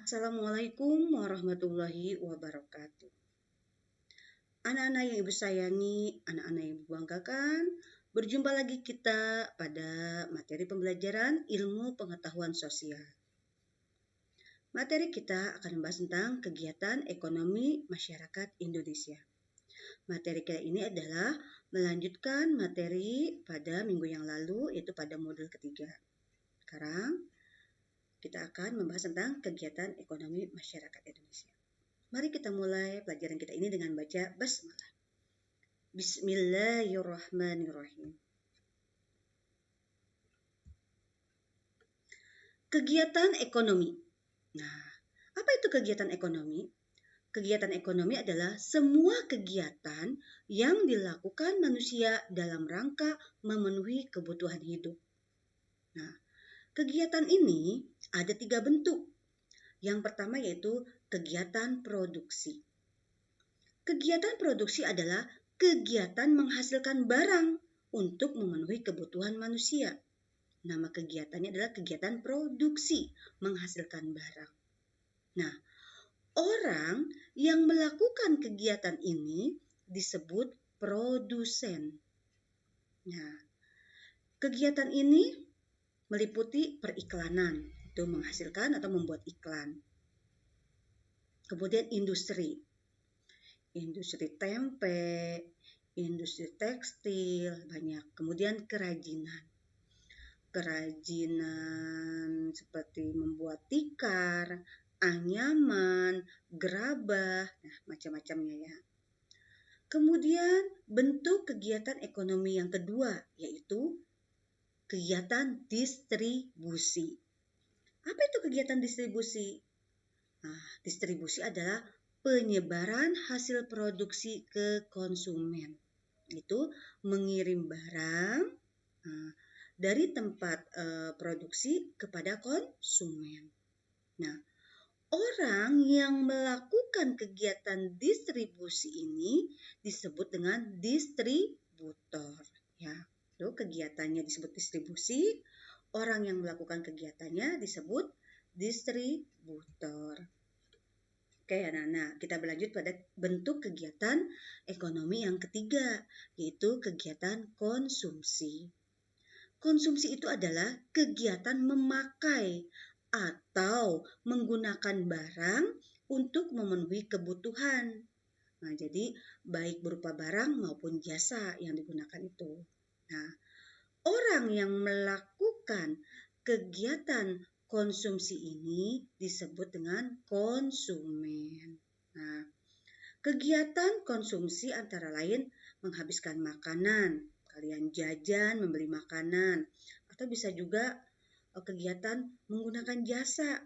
Assalamualaikum warahmatullahi wabarakatuh. Anak-anak yang Ibu sayangi, anak-anak yang Ibu banggakan, berjumpa lagi kita pada materi pembelajaran ilmu pengetahuan sosial. Materi kita akan membahas tentang kegiatan ekonomi masyarakat Indonesia. Materi kita ini adalah melanjutkan materi pada minggu yang lalu, yaitu pada modul ketiga. Sekarang kita akan membahas tentang kegiatan ekonomi masyarakat Indonesia. Mari kita mulai pelajaran kita ini dengan baca basmalah. Bismillahirrahmanirrahim. Kegiatan ekonomi. Nah, apa itu kegiatan ekonomi? Kegiatan ekonomi adalah semua kegiatan yang dilakukan manusia dalam rangka memenuhi kebutuhan hidup. Nah, kegiatan ini ada 3 bentuk. Yang pertama yaitu kegiatan produksi. Kegiatan produksi adalah kegiatan menghasilkan barang untuk memenuhi kebutuhan manusia. Nama kegiatannya adalah kegiatan produksi, menghasilkan barang. Nah, orang yang melakukan kegiatan ini disebut produsen. Nah, kegiatan ini meliputi periklanan, itu menghasilkan atau membuat iklan. Kemudian industri tempe, industri tekstil, banyak. Kemudian kerajinan seperti membuat tikar, anyaman, gerabah, nah macam-macamnya ya. Kemudian bentuk kegiatan ekonomi yang kedua yaitu kegiatan distribusi. Apa itu kegiatan distribusi? Nah, distribusi adalah penyebaran hasil produksi ke konsumen. Itu mengirim barang dari tempat produksi kepada konsumen. Nah, orang yang melakukan kegiatan distribusi ini disebut dengan distributor. Ya, itu kegiatannya disebut distribusi. Orang yang melakukan kegiatannya disebut distributor. Oke, anak-anak, kita berlanjut pada bentuk kegiatan ekonomi yang ketiga, yaitu kegiatan konsumsi. Konsumsi itu adalah kegiatan memakai atau menggunakan barang untuk memenuhi kebutuhan. Nah, jadi baik berupa barang maupun jasa yang digunakan itu. Nah, orang yang melakukan kegiatan konsumsi ini disebut dengan konsumen. Nah, kegiatan konsumsi antara lain menghabiskan makanan, kalian jajan, membeli makanan, atau bisa juga kegiatan menggunakan jasa.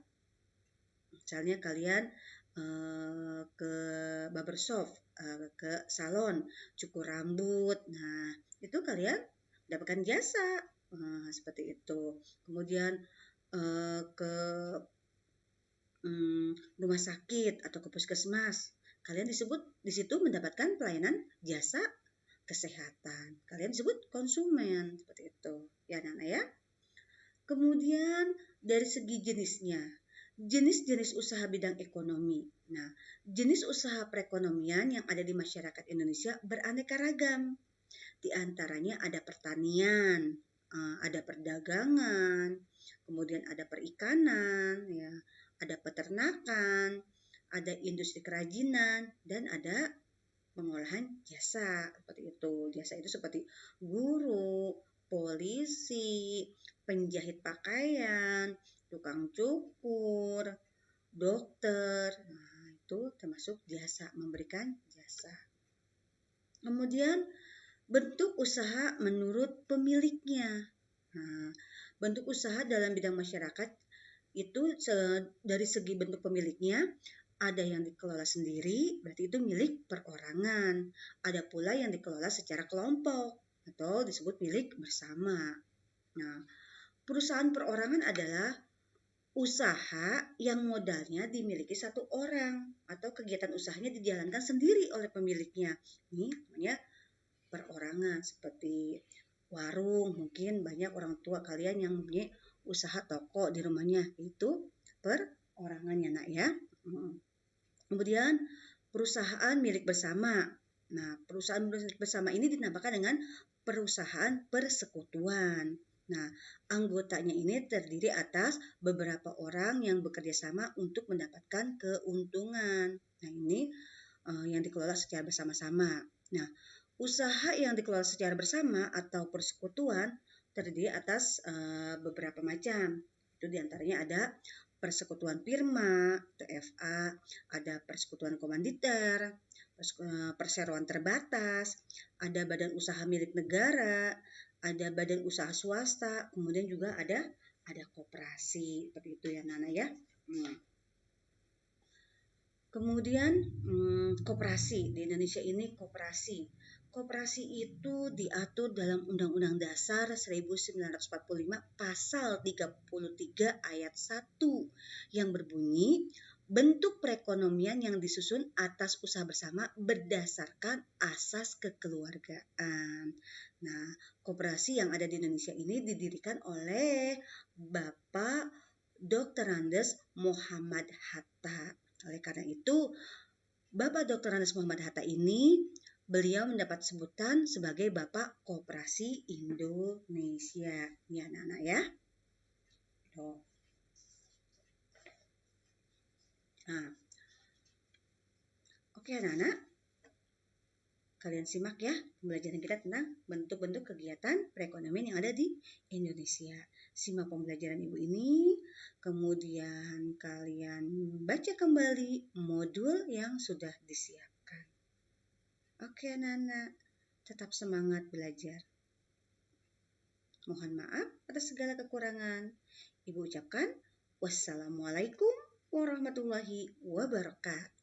Misalnya kalian ke barbershop, ke salon, cukur rambut. Nah, itu kalian dapatkan jasa seperti itu. Kemudian ke rumah sakit atau ke puskesmas, kalian disebut di situ mendapatkan pelayanan jasa kesehatan. Kalian disebut konsumen seperti itu, ya anak-anak ya. Kemudian dari segi jenisnya, jenis-jenis usaha bidang ekonomi. Nah, jenis usaha perekonomian yang ada di masyarakat Indonesia beraneka ragam. Di antaranya ada pertanian, ada perdagangan, kemudian ada perikanan, ya, ada peternakan, ada industri kerajinan, dan ada pengolahan jasa seperti itu. Jasa itu seperti guru, polisi, penjahit pakaian, tukang cukur, dokter. Nah, itu termasuk jasa, memberikan jasa. Kemudian bentuk usaha menurut pemiliknya. Nah, bentuk usaha dalam bidang masyarakat itu dari segi bentuk pemiliknya, ada yang dikelola sendiri, berarti itu milik perorangan. Ada pula yang dikelola secara kelompok atau disebut milik bersama. Nah, perusahaan perorangan adalah usaha yang modalnya dimiliki satu orang atau kegiatan usahanya dijalankan sendiri oleh pemiliknya. Ini namanya perorangan, seperti warung, mungkin banyak orang tua kalian yang mempunyai usaha toko di rumahnya, itu perorangan. perorangan ya nak ya. Kemudian perusahaan milik bersama. Nah, perusahaan milik bersama ini dinamakan dengan perusahaan persekutuan. Nah, anggotanya ini terdiri atas beberapa orang yang bekerja sama untuk mendapatkan keuntungan. Nah, ini yang dikelola secara bersama-sama. Nah, usaha yang dikelola secara bersama atau persekutuan terdiri atas beberapa macam. Itu diantaranya ada persekutuan firma, TFA, ada persekutuan komanditer, perseroan terbatas, ada badan usaha milik negara, ada badan usaha swasta, kemudian juga ada koperasi, seperti itu ya Nana ya. Kemudian koperasi, di Indonesia ini koperasi. Koperasi itu diatur dalam Undang-Undang Dasar 1945 pasal 33 ayat 1 yang berbunyi bentuk perekonomian yang disusun atas usaha bersama berdasarkan asas kekeluargaan. Nah, koperasi yang ada di Indonesia ini didirikan oleh Bapak Dr. Andes Muhammad Hatta. Oleh karena itu, Bapak Dr. Andes Muhammad Hatta ini beliau mendapat sebutan sebagai Bapak Koperasi Indonesia. Ya, anak-anak ya. Nah, oke anak-anak. Kalian simak ya pembelajaran kita tentang bentuk-bentuk kegiatan perekonomian yang ada di Indonesia. Simak pembelajaran Ibu ini, kemudian kalian baca kembali modul yang sudah disiapkan. Oke anak-anak, tetap semangat belajar. Mohon maaf atas segala kekurangan. Ibu ucapkan wassalamualaikum warahmatullahi wabarakatuh.